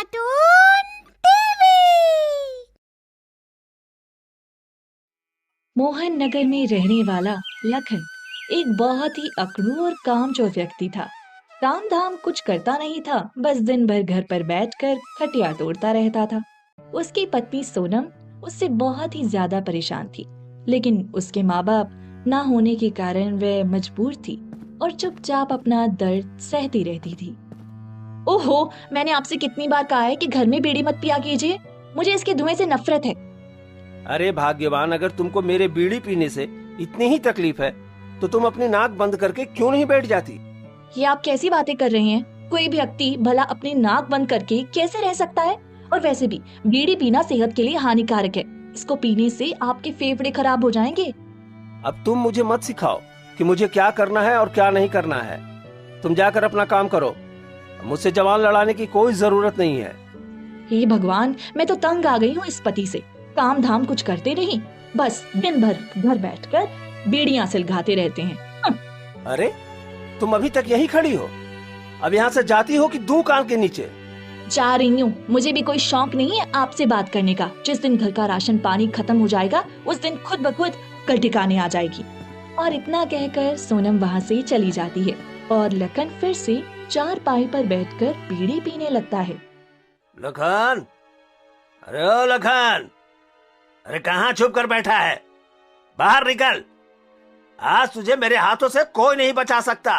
Cartoon TV. Mohan Nagar में रहने वाला लखन एक बहुत ही अकड़ू और कामचोर व्यक्ति था। काम धाम कुछ करता नहीं था, बस दिन भर घर पर बैठकर खटिया तोड़ता रहता था। उसकी पत्नी सोनम उससे बहुत ही ज्यादा परेशान थी, लेकिन उसके माँ बाप ना होने के कारण वह मजबूर थी और चुपचाप अपना दर्द सहती रहती थी। ओहो, मैंने आपसे कितनी बार कहा है कि घर में बीड़ी मत पिया कीजिए, मुझे इसके धुएं से नफरत है। अरे भाग्यवान, अगर तुमको मेरे बीड़ी पीने से इतनी ही तकलीफ है तो तुम अपनी नाक बंद करके क्यों नहीं बैठ जाती? ये आप कैसी बातें कर रहे हैं? कोई भी व्यक्ति भला अपनी नाक बंद करके कैसे रह सकता है? और वैसे भी बीड़ी पीना सेहत के लिए हानिकारक है। इसको पीने से आपके फेफड़े खराब हो जाएंगे। अब तुम मुझे मत सिखाओ कि मुझे क्या करना है और क्या नहीं करना है। तुम जाकर अपना काम करो, मुझसे जवान लड़ाने की कोई जरूरत नहीं है। हे भगवान, मैं तो तंग आ गई हूँ इस पति से। काम धाम कुछ करते नहीं, बस दिन भर घर बैठकर बीड़ियां सुलगाते रहते हैं। अरे तुम अभी तक यही खड़ी हो? अब यहाँ से जाती हो कि दूं कान के नीचे? जा रही हूँ, मुझे भी कोई शौक नहीं है आपसे बात करने का। जिस दिन घर का राशन पानी खत्म हो जाएगा उस दिन खुद ब खुद कल ठिकाने आ जाएगी। और इतना कहकर सोनम वहाँ से चली जाती है और लखन फिर से चारपाई पर बैठकर बीड़ी पीने लगता है। लखन, अरे ओ लखन, अरे कहाँ छुप कर बैठा है? बाहर निकल, आज तुझे मेरे हाथों से कोई नहीं बचा सकता।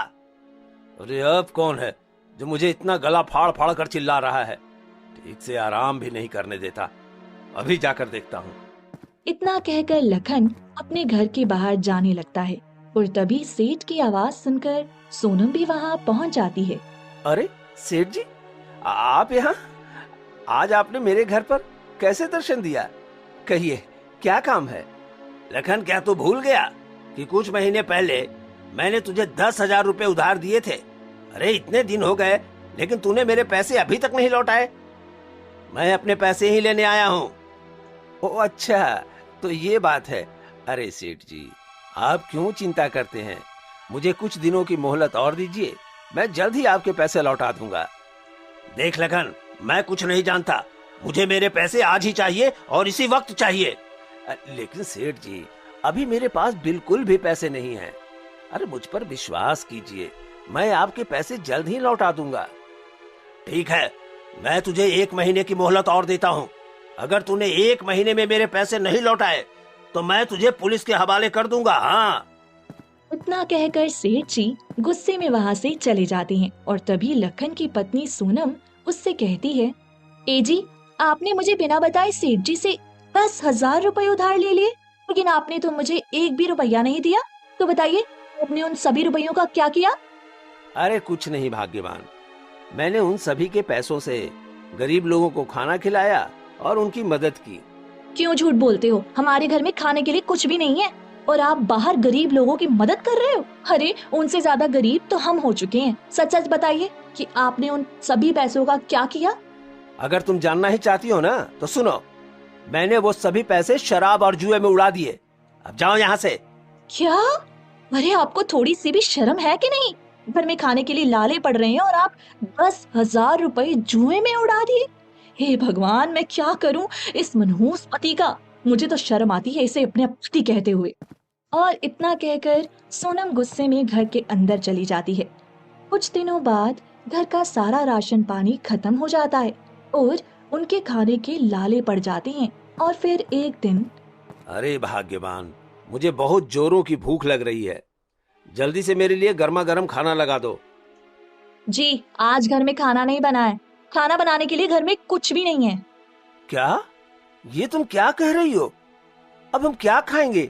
अरे अब कौन है जो मुझे इतना गला फाड़ फाड़ कर चिल्ला रहा है? ठीक से आराम भी नहीं करने देता। अभी जाकर देखता हूँ। इतना कहकर लखन अपने घर के बाहर जाने लगता है और तभी सेठ की आवाज सुनकर सोनम भी वहाँ पहुँच जाती है। अरे सेठ जी, आप यहाँ? आज आपने मेरे घर पर कैसे दर्शन दिया? कहिए, क्या काम है? लखन, क्या तू भूल गया कि कुछ महीने पहले मैंने तुझे 10,000 रुपए उधार दिए थे? अरे इतने दिन हो गए लेकिन तूने मेरे पैसे अभी तक नहीं लौटाए। मैं अपने पैसे ही लेने आया हूँ। ओ अच्छा, तो ये बात है। अरे सेठ जी, आप क्यों चिंता करते हैं? मुझे कुछ दिनों की मोहलत और दीजिए, मैं जल्द ही आपके पैसे लौटा दूंगा। देख लखन, मैं कुछ नहीं जानता, मुझे मेरे पैसे आज ही चाहिए और इसी वक्त चाहिए। लेकिन सेठ जी, अभी मेरे पास बिल्कुल भी पैसे नहीं हैं। अरे मुझ पर विश्वास कीजिए, मैं आपके पैसे जल्द ही लौटा दूंगा। ठीक है, मैं तुझे 1 महीने की मोहलत और देता हूँ। अगर तूने 1 महीने में मेरे पैसे नहीं लौटाए तो मैं तुझे पुलिस के हवाले कर दूंगा। हाँ। इतना कहकर सेठ जी गुस्से में वहाँ से चले जाते हैं और तभी लखन की पत्नी सोनम उससे कहती है, ए जी, आपने मुझे बिना बताए सेठ जी से 10,000 रुपए उधार ले लिए, लेकिन आपने तो मुझे एक भी रुपया नहीं दिया। तो बताइए, आपने उन सभी रुपयों का क्या किया? अरे कुछ नहीं भाग्यवान, मैंने उन सभी के पैसों से गरीब लोगों को खाना खिलाया और उनकी मदद की। क्यों झूठ बोलते हो? हमारे घर में खाने के लिए कुछ भी नहीं है और आप बाहर गरीब लोगों की मदद कर रहे हो। अरे उनसे ज्यादा गरीब तो हम हो चुके हैं। सच सच बताइए कि आपने उन सभी पैसों का क्या किया? अगर तुम जानना ही चाहती हो ना तो सुनो, मैंने वो सभी पैसे शराब और जुए में उड़ा दिए। अब जाओ यहाँ से। क्या? अरे आपको थोड़ी सी भी शर्म है कि नहीं? घर में खाने के लिए लाले पड़ रहे हैं और आप 10,000 रुपए जुए में उड़ा दिए। हे भगवान, मैं क्या करूं इस मनहूस पति का। मुझे तो शर्म आती है इसे अपने पति कहते हुए। और इतना कहकर सोनम गुस्से में घर के अंदर चली जाती है। कुछ दिनों बाद घर का सारा राशन पानी खत्म हो जाता है और उनके खाने के लाले पड़ जाते हैं। और फिर एक दिन, अरे भाग्यवान, मुझे बहुत जोरों की भूख लग रही है, जल्दी से मेरे लिए गर्मा गर्म खाना लगा दो। जी, आज घर में खाना नहीं बना है। खाना बनाने के लिए घर में कुछ भी नहीं है। क्या? ये तुम क्या कह रही हो? अब हम क्या खाएंगे?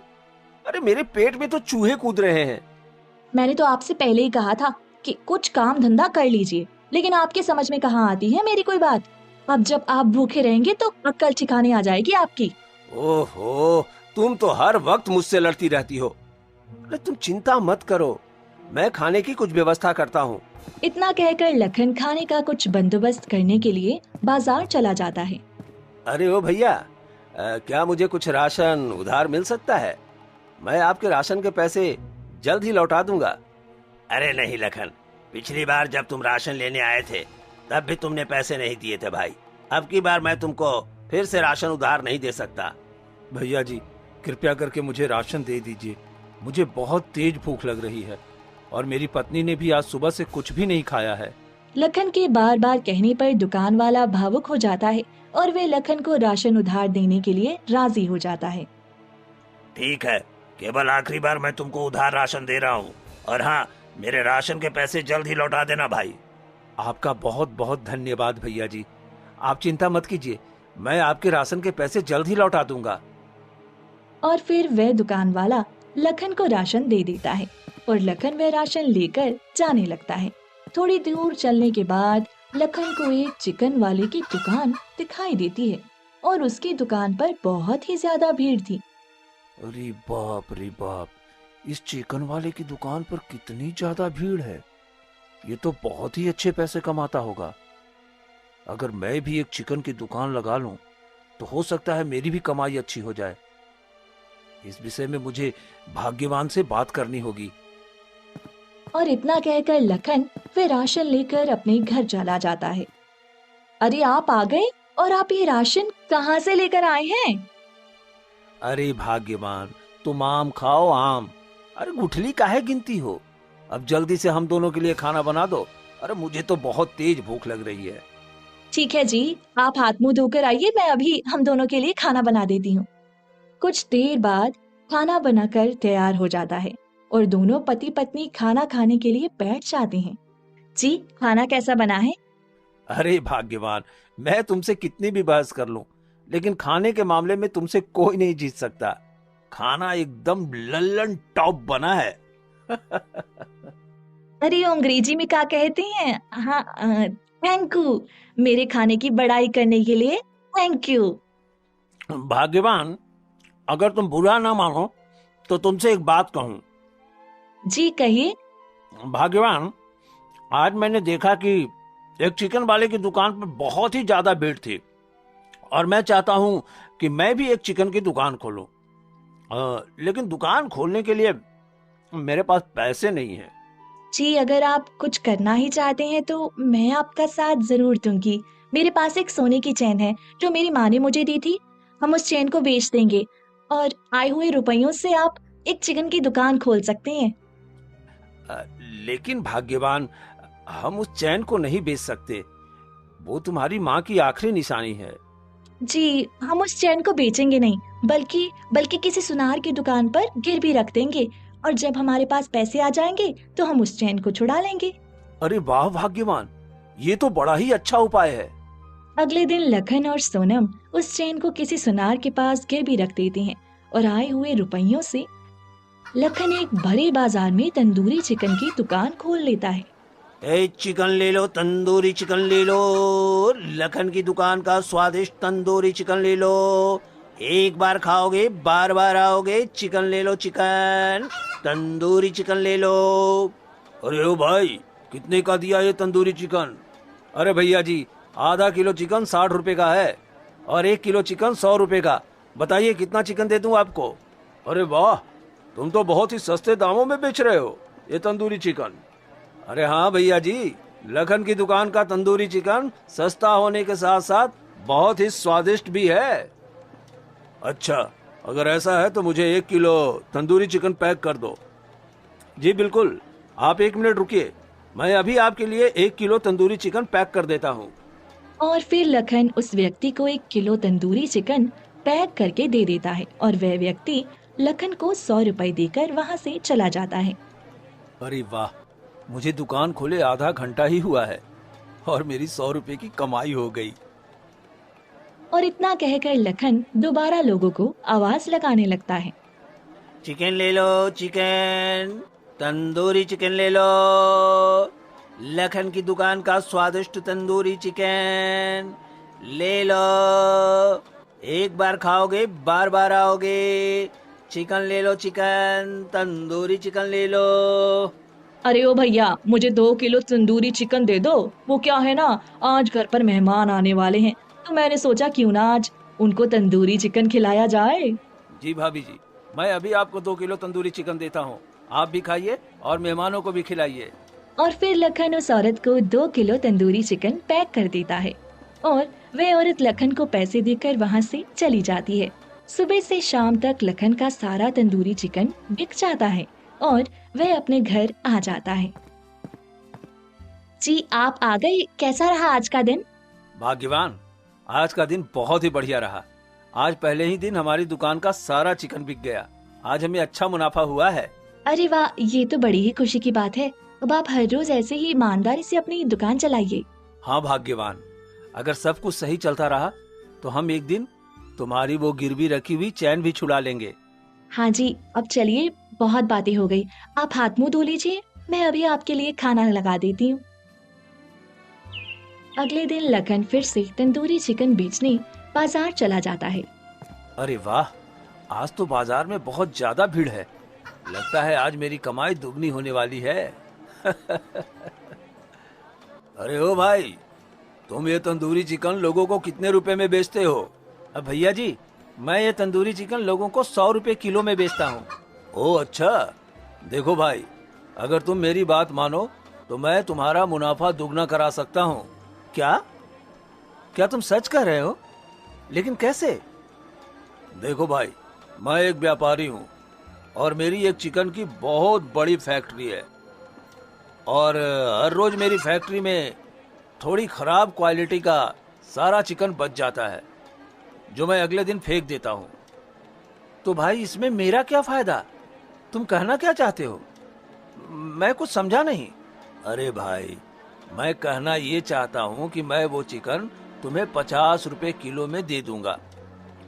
अरे मेरे पेट में तो चूहे कूद रहे हैं। मैंने तो आपसे पहले ही कहा था कि कुछ काम धंधा कर लीजिए, लेकिन आपके समझ में कहाँ आती है मेरी कोई बात। अब जब आप भूखे रहेंगे तो अक्ल ठिकाने आ जाएगी आपकी। ओहो, तुम तो हर वक्त मुझसे लड़ती रहती हो। अरे तुम चिंता मत करो, मैं खाने की कुछ व्यवस्था करता हूँ। इतना कहकर लखन खाने का कुछ बंदोबस्त करने के लिए बाजार चला जाता है। अरे ओ भैया, क्या मुझे कुछ राशन उधार मिल सकता है? मैं आपके राशन के पैसे जल्द ही लौटा दूंगा। अरे नहीं लखन, पिछली बार जब तुम राशन लेने आए थे तब भी तुमने पैसे नहीं दिए थे भाई। अब की बार मैं तुमको फिर से राशन उधार नहीं दे सकता। भैया जी, कृपया करके मुझे राशन दे दीजिए। मुझे बहुत तेज भूख लग रही है और मेरी पत्नी ने भी आज सुबह से कुछ भी नहीं खाया है। लखन के बार बार कहने पर दुकान वाला भावुक हो जाता है और वे लखन को राशन उधार देने के लिए राजी हो जाता है। ठीक है, केवल आखिरी बार मैं तुमको उधार राशन दे रहा हूँ, और हाँ, मेरे राशन के पैसे जल्द ही लौटा देना भाई। आपका बहुत बहुत धन्यवाद भैया जी। आप चिंता मत कीजिए, मैं आपके राशन के पैसे जल्द ही लौटा दूंगा। और फिर वह दुकान वाला लखन को राशन दे देता है और लखन वह राशन लेकर जाने लगता है। थोड़ी दूर चलने के बाद लखन को एक चिकन वाले की दुकान दिखाई देती है और उसकी दुकान पर बहुत ही ज्यादा भीड़ थी। अरे बाप रे बाप, इस चिकन वाले की दुकान पर कितनी ज्यादा भीड़ है। ये तो बहुत ही अच्छे पैसे कमाता होगा। अगर मैं भी एक चिकन की दुकान लगा लूं तो हो सकता है मेरी भी कमाई अच्छी हो जाए। इस विषय में मुझे भाग्यवान से बात करनी होगी। और इतना कहकर लखन वे राशन लेकर अपने घर चला जाता है। अरे आप आ गए, और आप ये राशन कहाँ से लेकर आए हैं? अरे भाग्यवान, तुम आम खाओ आम। अरे गुठली काहे गिनती हो? अब जल्दी से हम दोनों के लिए खाना बना दो। अरे मुझे तो बहुत तेज भूख लग रही है। ठीक है जी, आप हाथ मुंह धोकर आइए, मैं अभी हम दोनों के लिए खाना बना देती हूँ। कुछ देर बाद खाना बनकर तैयार हो जाता है और दोनों पति पत्नी खाना खाने के लिए बैठ जाते हैं। जी, खाना कैसा बना है? अरे भाग्यवान, मैं तुमसे कितनी भी बहस कर लूं, लेकिन खाने के मामले में तुमसे कोई नहीं जीत सकता। खाना एकदम लल्लन टॉप बना है। अरे अंग्रेजी में क्या कहते हैं? हाँ, थैंक यू। मेरे खाने की बड़ाई करने के लिए थैंक यू। भाग्यवान, अगर तुम बुरा ना मानो तो तुमसे एक बात कहूं। जी कहिए। भाग्यवान, आज मैंने देखा कि एक चिकन वाले की दुकान पर बहुत ही ज्यादा भीड़ थी और मैं चाहता हूं कि मैं भी एक चिकन की दुकान खोलूं। लेकिन दुकान खोलने के लिए मेरे पास पैसे नहीं है। जी, अगर आप कुछ करना ही चाहते हैं तो मैं आपका साथ जरूर दूंगी। मेरे पास एक सोने की चेन है जो मेरी माँ ने मुझे दी थी। हम उस चेन को बेच देंगे और आए हुए रुपयों से आप एक चिकन की दुकान खोल सकते हैं। लेकिन भाग्यवान, हम उस चैन को नहीं बेच सकते। वो तुम्हारी माँ की आखिरी निशानी है। जी, हम उस चैन को बेचेंगे नहीं, बल्कि किसी सुनार की दुकान पर गिरवी रख देंगे और जब हमारे पास पैसे आ जाएंगे तो हम उस चैन को छुड़ा लेंगे। अरे वाह भाग्यवान, ये तो बड़ा ही अच्छा उपाय है। अगले दिन लखन और सोनम उस चेन को किसी सुनार के पास गिरवी रख देते हैं और आए हुए रुपयों से लखन एक बड़े बाजार में तंदूरी चिकन की दुकान खोल लेता है। चिकन ले लो, तंदूरी चिकन ले लो। लखन की दुकान का स्वादिष्ट तंदूरी चिकन ले लो। एक बार खाओगे बार बार आओगे। चिकन ले लो, चिकन, तंदूरी चिकन ले लो। अरे ओ भाई, कितने का दिया ये तंदूरी चिकन? अरे भैया जी, आधा किलो चिकन 60 रुपए का है और 1 किलो चिकन 100 रुपए का। बताइए कितना चिकन दे दूं आपको? अरे वाह, तुम तो बहुत ही सस्ते दामों में बेच रहे हो ये तंदूरी चिकन। अरे हाँ भैया जी, लखन की दुकान का तंदूरी चिकन सस्ता होने के साथ साथ बहुत ही स्वादिष्ट भी है। अच्छा, अगर ऐसा है तो मुझे 1 किलो तंदूरी चिकन पैक कर दो। जी बिल्कुल, आप 1 मिनट रुकिए, मैं अभी आपके लिए 1 किलो तंदूरी चिकन पैक कर देता हूँ। और फिर लखन उस व्यक्ति को 1 किलो तंदूरी चिकन पैक करके दे देता है और वह व्यक्ति लखन को 100 रुपए देकर वहाँ से चला जाता है। अरे वाह, मुझे दुकान खोले आधा घंटा ही हुआ है और मेरी 100 रुपए की कमाई हो गई। और इतना कहकर लखन दोबारा लोगों को आवाज लगाने लगता है। चिकन ले लो, चिकन, तंदूरी चिकन ले लो। लखन की दुकान का स्वादिष्ट तंदूरी चिकन ले लो। एक बार खाओगे बार बार आओगे। चिकन ले लो, चिकन, तंदूरी चिकन ले लो। अरे ओ भैया, मुझे 2 किलो तंदूरी चिकन दे दो। वो क्या है ना, आज घर पर मेहमान आने वाले हैं तो मैंने सोचा क्यों ना आज उनको तंदूरी चिकन खिलाया जाए। जी भाभी जी, मैं अभी आपको 2 किलो तंदूरी चिकन देता हूँ। आप भी खाइए और मेहमानों को भी खिलाइए। और फिर लखन उस औरत को 2 किलो तंदूरी चिकन पैक कर देता है। और वह औरत लखन को पैसे देकर वहां से चली जाती है। सुबह से शाम तक लखन का सारा तंदूरी चिकन बिक जाता है और वह अपने घर आ जाता है। जी आप आ गए, कैसा रहा आज का दिन? भाग्यवान, आज का दिन बहुत ही बढ़िया रहा। आज पहले ही दिन हमारी दुकान का सारा चिकन बिक गया। आज हमें अच्छा मुनाफा हुआ है। अरे वाह, ये तो बड़ी ही खुशी की बात है। अब आप हर रोज ऐसे ही ईमानदारी से अपनी दुकान चलाइए। हाँ भाग्यवान, अगर सब कुछ सही चलता रहा तो हम एक दिन तुम्हारी वो गिरवी रखी हुई चैन भी छुड़ा लेंगे। हाँ जी, अब चलिए, बहुत बातें हो गई। आप हाथ मुंह धो लीजिए, मैं अभी आपके लिए खाना लगा देती हूँ। अगले दिन लखन फिर से तंदूरी चिकन बेचने बाजार चला जाता है। अरे वाह, आज तो बाजार में बहुत ज्यादा भीड़ है। लगता है आज मेरी कमाई दुगनी होने वाली है। अरे ओ भाई, तुम ये तंदूरी चिकन लोगों को कितने रुपए में बेचते हो? अब भैया जी, मैं ये तंदूरी चिकन लोगों को 100 रुपए किलो में बेचता हूँ। ओ अच्छा, देखो भाई, अगर तुम मेरी बात मानो तो मैं तुम्हारा मुनाफा दुगना करा सकता हूँ। क्या क्या तुम सच कह रहे हो? लेकिन कैसे? देखो भाई, मैं एक व्यापारी हूँ और मेरी एक चिकन की बहुत बड़ी फैक्ट्री है और हर रोज मेरी फैक्ट्री में थोड़ी खराब क्वालिटी का सारा चिकन बच जाता है जो मैं अगले दिन फेंक देता हूँ। तो भाई इसमें मेरा क्या फायदा? तुम कहना क्या चाहते हो? मैं कुछ समझा नहीं। अरे भाई, मैं कहना ये चाहता हूँ कि मैं वो चिकन तुम्हें 50 रुपए किलो में दे दूंगा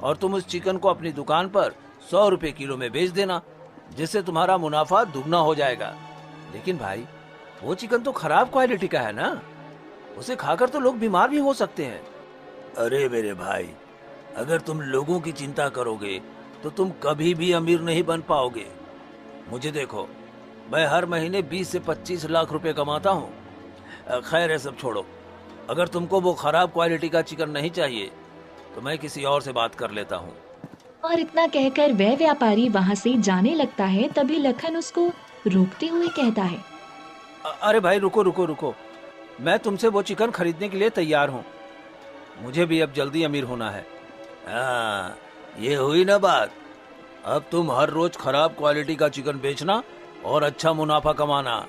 और तुम उस चिकन को अपनी दुकान पर 100 रुपए किलो में बेच देना, जिससे तुम्हारा मुनाफा दुगना हो जाएगा। लेकिन भाई, वो चिकन तो खराब क्वालिटी का है ना, उसे खाकर तो लोग बीमार भी हो सकते हैं। अरे मेरे भाई, अगर तुम लोगों की चिंता करोगे तो तुम कभी भी अमीर नहीं बन पाओगे। मुझे देखो, मैं हर महीने 20 से 25 लाख रुपए कमाता हूँ। खैर है, सब छोड़ो। अगर तुमको वो खराब क्वालिटी का चिकन नहीं चाहिए तो मैं किसी और से बात कर लेता हूँ। और इतना कहकर वह व्यापारी वहां से जाने लगता है। तभी लखन उसको रोकते हुए कहता है, अरे भाई, रुको रुको रुको, मैं तुमसे वो चिकन खरीदने के लिए तैयार हूँ। मुझे भी अब जल्दी अमीर होना है। हाँ, ये हुई ना बात। अब तुम हर रोज खराब क्वालिटी का चिकन बेचना और अच्छा मुनाफा कमाना।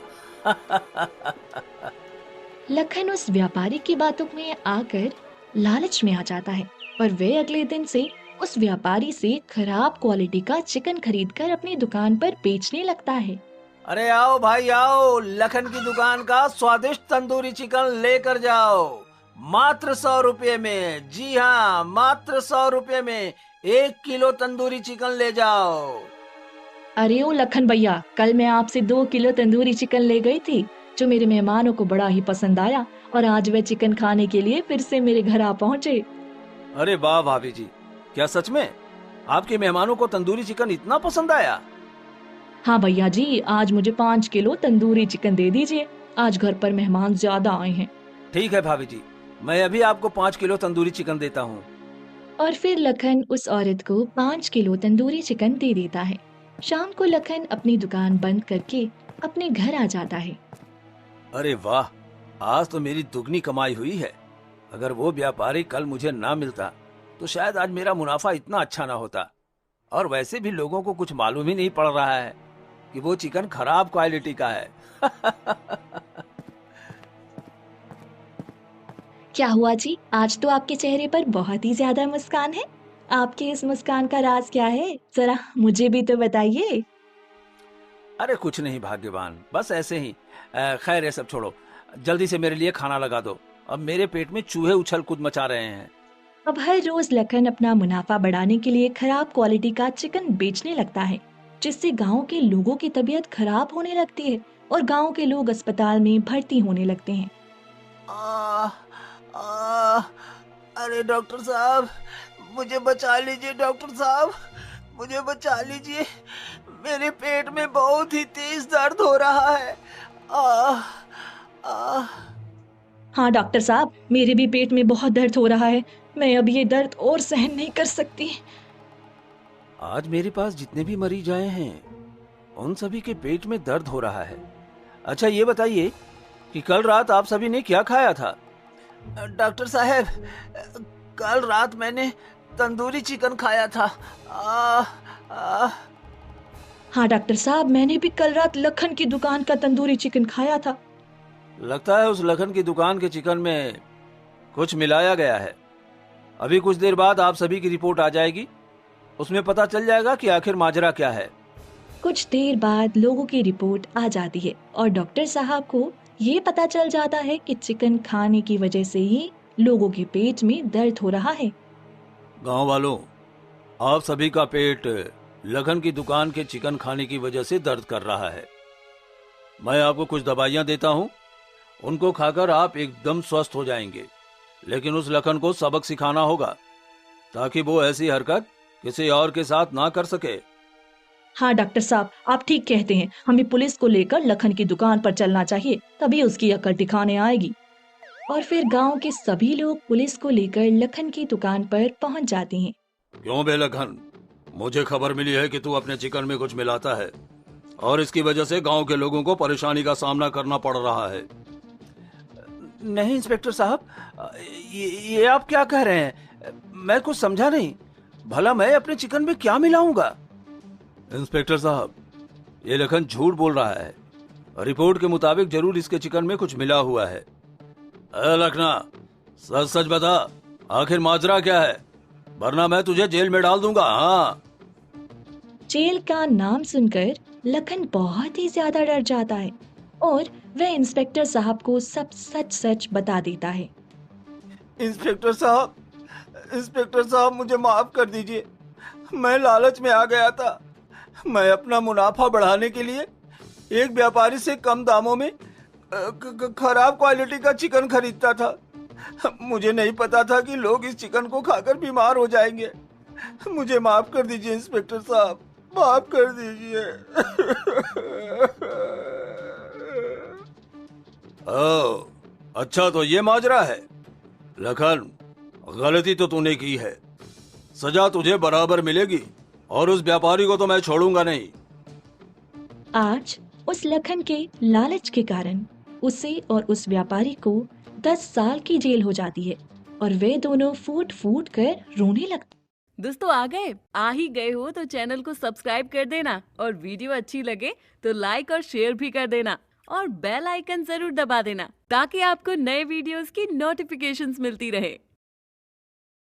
लखन उस व्यापारी की बातों में आकर लालच में आ जाता है और वह अगले दिन से उस व्यापारी से खराब क्वालिटी का चिकन खरीदकर अपनी दुकान पर बेचने लगता है। अरे आओ भाई आओ, लखन की दुकान का स्वादिष्ट तंदूरी चिकन लेकर जाओ, मात्र 100 रुपये में। जी हाँ, मात्र 100 रुपये में 1 किलो तंदूरी चिकन ले जाओ। अरे ओ लखन भैया, कल मैं आपसे 2 किलो तंदूरी चिकन ले गई थी जो मेरे मेहमानों को बड़ा ही पसंद आया और आज वे चिकन खाने के लिए फिर से मेरे घर आ पहुँचे। अरे वाह भाभी जी, क्या सच में आपके मेहमानों को तंदूरी चिकन इतना पसंद आया? हाँ भैया जी, आज मुझे 5 किलो तंदूरी चिकन दे दीजिए, आज घर पर मेहमान ज्यादा आए हैं। ठीक है भाभी जी, मैं अभी आपको 5 किलो तंदूरी चिकन देता हूँ। और फिर लखन उस औरत को 5 किलो तंदूरी चिकन दे देता है। शाम को लखन अपनी दुकान बंद करके अपने घर आ जाता है। अरे वाह, आज तो मेरी दुगनी कमाई हुई है। अगर वो व्यापारी कल मुझे ना मिलता तो शायद आज मेरा मुनाफा इतना अच्छा ना होता। और वैसे भी लोगों को कुछ मालूम ही नहीं पड़ रहा है कि वो चिकन खराब क्वालिटी का है। क्या हुआ जी, आज तो आपके चेहरे पर बहुत ही ज्यादा मुस्कान है। आपके इस मुस्कान का राज क्या है, जरा मुझे भी तो बताइए। अरे कुछ नहीं भाग्यवान, बस ऐसे ही। खैर ये सब छोड़ो, जल्दी से मेरे लिए खाना लगा दो। अब मेरे पेट में चूहे उछल कूद मचा रहे हैं। अब हर रोज लखन अपना मुनाफा बढ़ाने के लिए खराब क्वालिटी का चिकन बेचने लगता है, जिससे गांव के लोगों की तबीयत खराब होने लगती है और गांव के लोग अस्पताल में भर्ती होने लगते हैं। अरे डॉक्टर साहब, मुझे बचा लीजिए। डॉक्टर साहब, मुझे बचा लीजिए। मेरे पेट में बहुत ही तेज दर्द हो रहा है। हाँ डॉक्टर साहब, मेरे भी पेट में बहुत दर्द हो रहा है। मैं अब ये दर्द और सहन नहीं कर सकती। आज मेरे पास जितने भी मरीज आए हैं उन सभी के पेट में दर्द हो रहा है। अच्छा ये बताइए कि कल रात आप सभी ने क्या खाया था? डॉक्टर साहब, कल रात मैंने तंदूरी चिकन खाया था। आ, आ, हाँ डॉक्टर साहब, मैंने भी कल रात लखन की दुकान का तंदूरी चिकन खाया था। लगता है उस लखन की दुकान के चिकन में कुछ मिलाया गया है। अभी कुछ देर बाद आप सभी की रिपोर्ट आ जाएगी, उसमें पता चल जाएगा कि आखिर माजरा क्या है। कुछ देर बाद लोगों की रिपोर्ट आ जाती है और डॉक्टर साहब को ये पता चल जाता है कि चिकन खाने की वजह से ही लोगों के पेट में दर्द हो रहा है। गांव वालों, आप सभी का पेट लखन की दुकान के चिकन खाने की वजह से दर्द कर रहा है। मैं आपको कुछ दवाइयां देता हूं, उनको खाकर आप एकदम स्वस्थ हो जाएंगे। लेकिन उस लखन को सबक सिखाना होगा ताकि वो ऐसी हरकत किसी और के साथ ना कर सके। हाँ डॉक्टर साहब, आप ठीक कहते हैं। हमें पुलिस को लेकर लखन की दुकान पर चलना चाहिए, तभी उसकी अकल ठिकाने आएगी। और फिर गांव के सभी लोग पुलिस को लेकर लखन की दुकान पर पहुंच जाते हैं। क्यों बे लखन, मुझे खबर मिली है कि तू अपने चिकन में कुछ मिलाता है और इसकी वजह से गांव के लोगों को परेशानी का सामना करना पड़ रहा है। नहीं इंस्पेक्टर साहब, ये आप क्या कह रहे हैं? मैं कुछ समझा नहीं। भला मैं अपने चिकन में क्या मिलाऊंगा? इंस्पेक्टर साहब, ये लखन झूठ बोल रहा है। रिपोर्ट के मुताबिक जरूर इसके चिकन में कुछ मिला हुआ है। लखना, सच सच बता, आखिर माजरा क्या है, वरना मैं तुझे जेल में डाल दूंगा। हाँ। जेल का नाम सुनकर लखन बहुत ही ज्यादा डर जाता है और वह इंस्पेक्टर साहब को सब सच सच बता देता है। इंस्पेक्टर साहब, मुझे माफ कर दीजिए। मैं लालच में आ गया था। मैं अपना मुनाफा बढ़ाने के लिए एक व्यापारी से कम दामों में खराब क्वालिटी का चिकन खरीदता था। मुझे नहीं पता था कि लोग इस चिकन को खाकर बीमार हो जाएंगे। मुझे माफ कर दीजिए इंस्पेक्टर साहब, माफ कर दीजिए। ओह, अच्छा तो ये माजरा है। लखन, गलती तो तूने की है, सजा तुझे बराबर मिलेगी और उस व्यापारी को तो मैं छोड़ूंगा नहीं। आज उस लखन के लालच के कारण उसे और उस व्यापारी को 10 साल की जेल हो जाती है और वे दोनों फूट फूट कर रोने लगते। दोस्तों, आ ही गए हो तो चैनल को सब्सक्राइब कर देना और वीडियो अच्छी लगे तो लाइक और शेयर भी कर देना और बेल आइकन जरूर दबा देना ताकि आपको नए वीडियोस की नोटिफिकेशंस मिलती रहे।